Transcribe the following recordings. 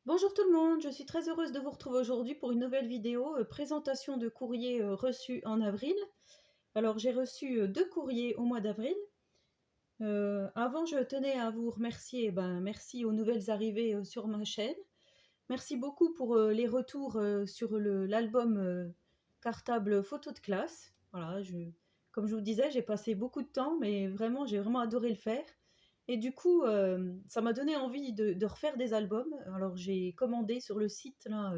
Bonjour tout le monde, je suis très heureuse de vous retrouver aujourd'hui pour une nouvelle vidéo présentation de courriers reçus en avril. Alors j'ai reçu deux courriers au mois d'avril. Avant je tenais à vous remercier, merci aux nouvelles arrivées sur ma chaîne. Merci beaucoup pour les retours sur l'album cartable photo de classe. Voilà, comme je vous disais, j'ai passé beaucoup de temps, mais vraiment j'ai vraiment adoré le faire. Et du coup, ça m'a donné envie de refaire des albums. Alors j'ai commandé sur le site là.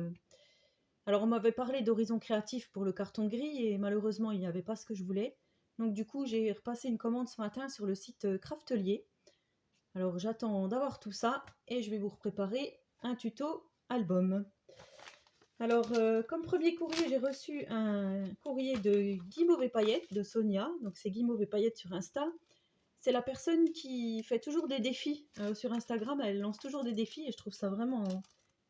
Alors on m'avait parlé d'Horizon Créatif pour le carton gris et malheureusement il n'y avait pas ce que je voulais. Donc du coup j'ai repassé une commande ce matin sur le site Craftelier. Alors j'attends d'avoir tout ça et je vais vous préparer un tuto album. Alors comme premier courrier, j'ai reçu un courrier de Guimauve et Paillettes de Sonia. Donc c'est Guimauve et Paillettes sur Insta. C'est la personne qui fait toujours des défis sur Instagram. Elle lance toujours des défis et je trouve ça vraiment,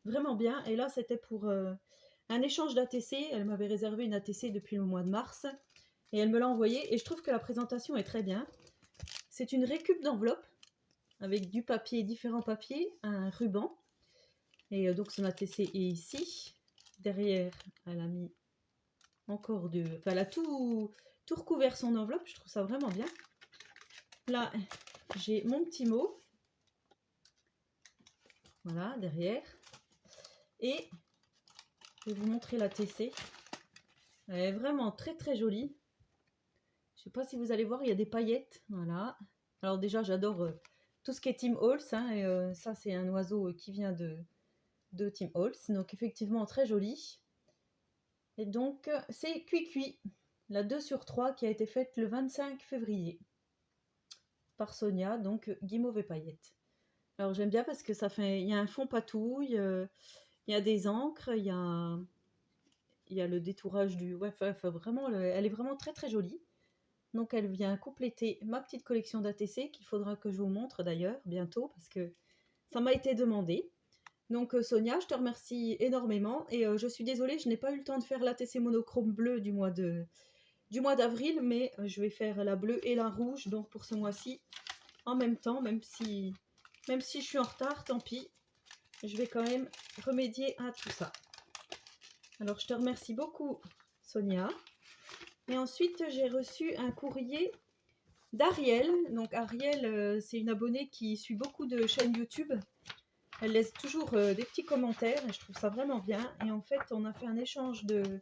vraiment bien. Et là, c'était pour un échange d'ATC. Elle m'avait réservé une ATC depuis le mois de mars et elle me l'a envoyé. Et je trouve que la présentation est très bien. C'est une récup d'enveloppe avec du papier, différents papiers, un ruban. Et donc son ATC est ici. Derrière, elle a mis encore de... Enfin, elle a tout recouvert son enveloppe. Je trouve ça vraiment bien. Là, j'ai mon petit mot. Voilà, derrière. Et je vais vous montrer la TC. Elle est vraiment très très jolie. Je ne sais pas si vous allez voir, il y a des paillettes. Voilà. Alors déjà, j'adore tout ce qui est Tim Holtz. Hein, et ça, c'est un oiseau qui vient de Tim Holtz. Donc effectivement, très joli. Et donc, c'est Cuicui, la 2 sur 3 qui a été faite le 25 février. Par Sonia, donc Guimauve et Paillettes. Alors j'aime bien parce que ça fait... Il y a un fond patouille, il y a des encres, il y a le détourage du... Ouais, vraiment, elle est vraiment très très jolie. Donc elle vient compléter ma petite collection d'ATC qu'il faudra que je vous montre d'ailleurs bientôt parce que ça m'a été demandé. Donc Sonia, je te remercie énormément et je suis désolée, je n'ai pas eu le temps de faire l'ATC monochrome bleu du mois d'avril, mais je vais faire la bleue et la rouge donc pour ce mois-ci en même temps, même si je suis en retard, tant pis. Je vais quand même remédier à tout ça. Alors je te remercie beaucoup Sonia. Et ensuite j'ai reçu un courrier d'Ariel. Donc Ariel, c'est une abonnée qui suit beaucoup de chaînes YouTube. Elle laisse toujours des petits commentaires et je trouve ça vraiment bien. Et en fait, on a fait un échange de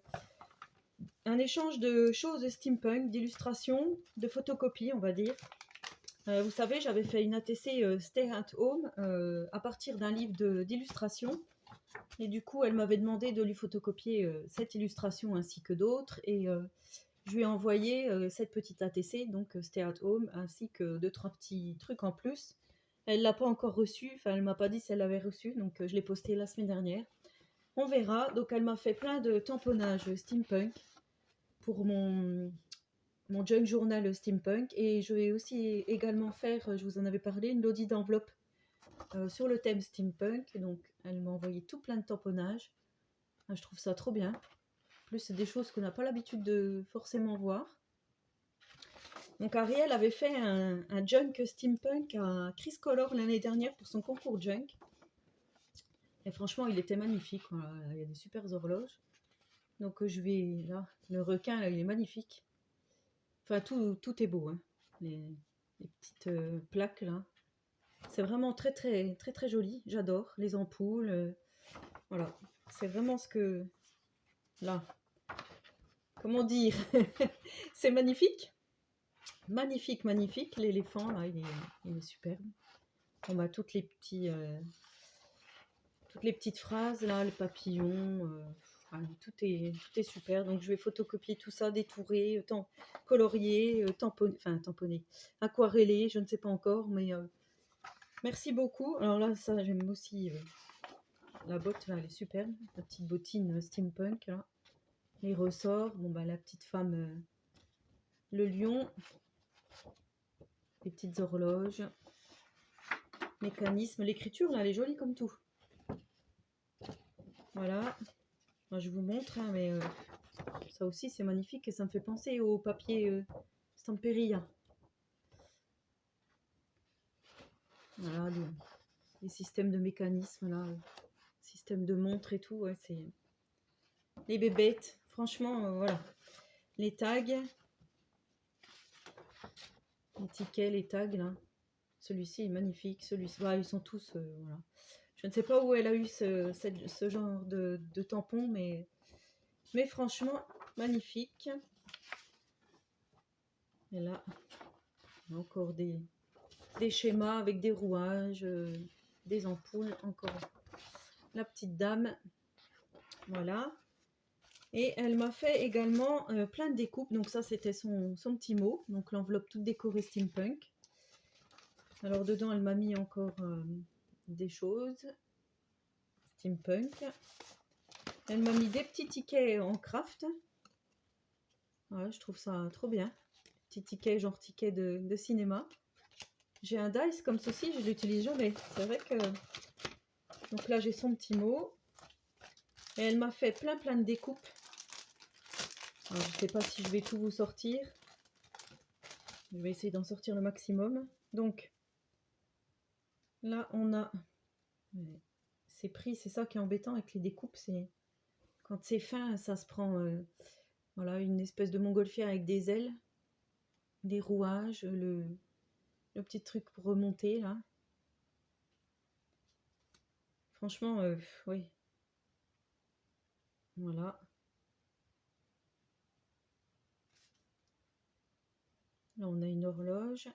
choses steampunk, d'illustrations, de photocopies, on va dire. Vous savez, j'avais fait une ATC Stay at Home à partir d'un livre d'illustrations. Et du coup, elle m'avait demandé de lui photocopier cette illustration ainsi que d'autres. Et je lui ai envoyé cette petite ATC, donc Stay at Home, ainsi que 2-3 petits trucs en plus. Elle ne l'a pas encore reçu, enfin elle ne m'a pas dit si elle l'avait reçu, donc je l'ai posté la semaine dernière. On verra. Donc elle m'a fait plein de tamponnages steampunk pour mon junk journal steampunk. Et je vais aussi également faire, je vous en avais parlé, une lodi d'enveloppe sur le thème steampunk. Donc elle m'a envoyé tout plein de tamponnages. Je trouve ça trop bien. En plus, c'est des choses qu'on n'a pas l'habitude de forcément voir. Donc Ariel avait fait un junk steampunk à Chris Color l'année dernière pour son concours junk. Et franchement, il était magnifique. Voilà. Il y a des super horloges. Donc je vais... Là, le requin, là, il est magnifique. Enfin, tout est beau. Hein. Les petites plaques, là. C'est vraiment très, très, très, très joli. J'adore. Les ampoules. Voilà. C'est vraiment ce que... Là. Comment dire? C'est magnifique. Magnifique, magnifique. L'éléphant, là, il est superbe. On a toutes les petites phrases, là, le papillon. Tout est super. Donc, je vais photocopier tout ça, détourer, colorier, tamponner, aquareller, je ne sais pas encore, mais merci beaucoup. Alors là, ça, j'aime aussi la botte, là, elle est superbe. La petite bottine steampunk, là. Les ressorts. Bon, bah, la petite femme, le lion. Les petites horloges. Mécanisme. L'écriture, là, elle est jolie comme tout. Voilà. Moi, je vous montre, hein, mais ça aussi, c'est magnifique et ça me fait penser au papier Stamperia. Voilà, les systèmes de mécanismes, là. système de montre et tout, ouais, c'est les bébêtes. Franchement, voilà. Les tags, les tickets, les tags, là. Celui-ci est magnifique. Celui-ci, bah, ils sont tous, voilà. Je ne sais pas où elle a eu ce genre de tampon, mais franchement, magnifique. Et là, encore des schémas avec des rouages, des ampoules, encore la petite dame. Voilà. Et elle m'a fait également plein de découpes. Donc ça, c'était son petit mot. Donc l'enveloppe toute décorée steampunk. Alors dedans, elle m'a mis encore des choses steampunk. Elle m'a mis des petits tickets en craft. Ouais, je trouve ça trop bien. Petit ticket, genre ticket de cinéma. J'ai un dice comme ceci, je l'utilise jamais. C'est vrai que... Donc là, j'ai son petit mot. Et elle m'a fait plein de découpes. Alors, je ne sais pas si je vais tout vous sortir. Je vais essayer d'en sortir le maximum. Donc, là, on a... C'est pris, c'est ça qui est embêtant avec les découpes. C'est quand c'est fin, ça se prend... voilà, une espèce de montgolfière avec des ailes. Des rouages, le petit truc pour remonter, là. Franchement, oui. Voilà. Là, on a une horloge.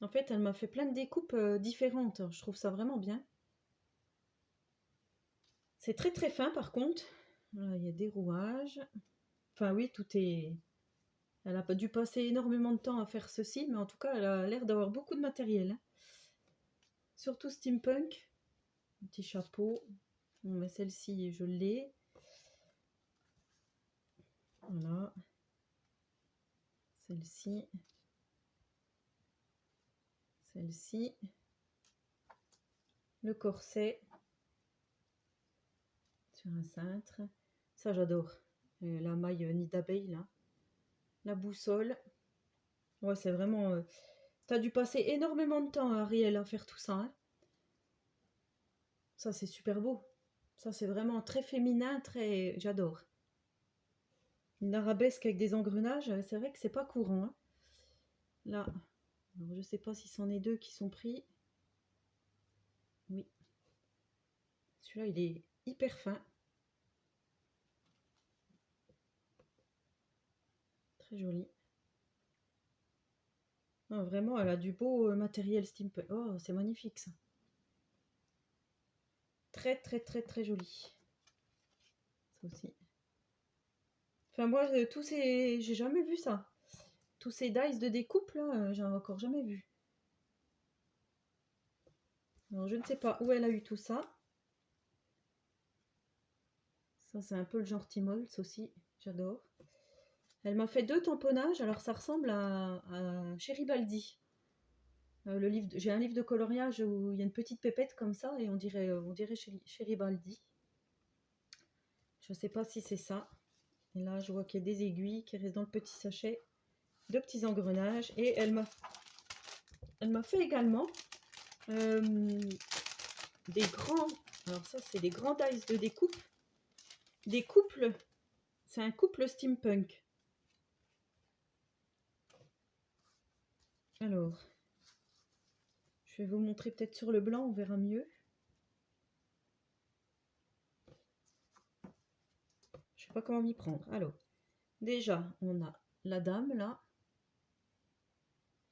En fait, elle m'a fait plein de découpes différentes. Je trouve ça vraiment bien. C'est très très fin par contre. Là, il y a des rouages. Enfin oui, tout est... Elle a pas dû passer énormément de temps à faire ceci, mais en tout cas, elle a l'air d'avoir beaucoup de matériel. Surtout steampunk. Un petit chapeau. Bon, mais celle-ci, je l'ai. Voilà. Celle-ci. Celle-ci. Le corset. Sur un cintre. Ça, j'adore. La maille nid d'abeille, là. La boussole. Ouais, c'est vraiment... T'as dû passer énormément de temps, Ariel, à faire tout ça. Hein. Ça, c'est super beau. Ça, c'est vraiment très féminin, très... J'adore. Une arabesque avec des engrenages, c'est vrai que c'est pas courant. Hein. Là, alors, je sais pas si c'en est deux qui sont pris. Oui. Celui-là, il est hyper fin. Très joli. Non, vraiment, elle a du beau matériel steampunk. Oh, c'est magnifique, ça. Très, très, très, très joli. Ça aussi. Enfin, moi, tous ces... J'ai jamais vu ça. Tous ces dice de découpe, là, j'en ai encore jamais vu. Alors, je ne sais pas où elle a eu tout ça. Ça, c'est un peu le genre Timols aussi. J'adore. Elle m'a fait deux tamponnages. Alors, ça ressemble à Cheribaldi. J'ai un livre de coloriage où il y a une petite pépette comme ça et on dirait Cheribaldi. Je ne sais pas si c'est ça. Et là, je vois qu'il y a des aiguilles qui restent dans le petit sachet. Deux petits engrenages. Et elle m'a fait également des grands... Alors ça, c'est des grands dice de découpe. Des couples. C'est un couple steampunk. Alors, je vais vous montrer peut-être sur le blanc, on verra mieux. Je sais pas comment m'y prendre. Alors, déjà, on a la dame là.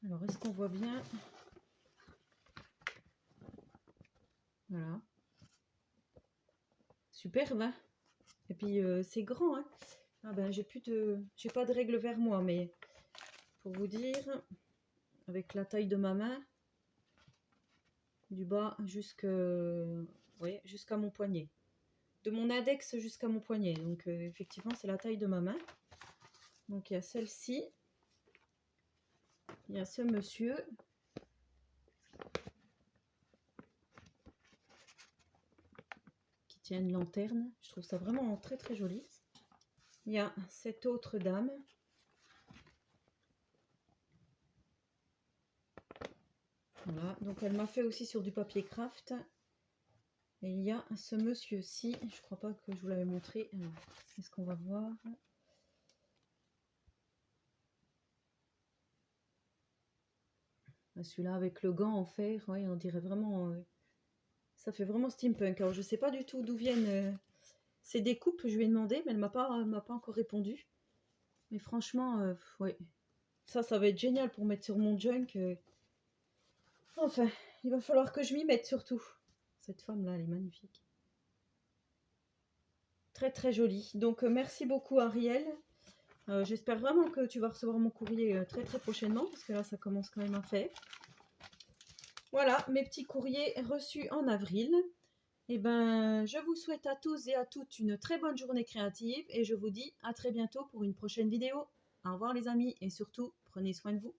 Alors, est-ce qu'on voit bien? Voilà. Superbe, hein? Et puis, c'est grand, hein? Ah ben, j'ai pas de règle vers moi, mais pour vous dire, avec la taille de ma main, du bas jusqu'à mon poignet. De mon index jusqu'à mon poignet. Donc, effectivement, c'est la taille de ma main. Donc, il y a celle-ci. Il y a ce monsieur. Qui tient une lanterne. Je trouve ça vraiment très très joli. Il y a cette autre dame. Voilà, donc elle m'a fait aussi sur du papier craft. Et il y a ce monsieur-ci, je crois pas que je vous l'avais montré. Est-ce qu'on va voir? Celui-là avec le gant en fer, ouais, on dirait vraiment... ça fait vraiment steampunk. Alors je sais pas du tout d'où viennent ces découpes, je lui ai demandé, mais elle m'a pas encore répondu. Mais franchement, ouais. Ça va être génial pour mettre sur mon junk. Enfin, il va falloir que je m'y mette surtout. Cette femme-là, elle est magnifique. Très très jolie. Donc merci beaucoup Ariel. J'espère vraiment que tu vas recevoir mon courrier très très prochainement, parce que là ça commence quand même à faire. Voilà, mes petits courriers reçus en avril. Et ben, je vous souhaite à tous et à toutes une très bonne journée créative et je vous dis à très bientôt pour une prochaine vidéo. Au revoir les amis et surtout, prenez soin de vous.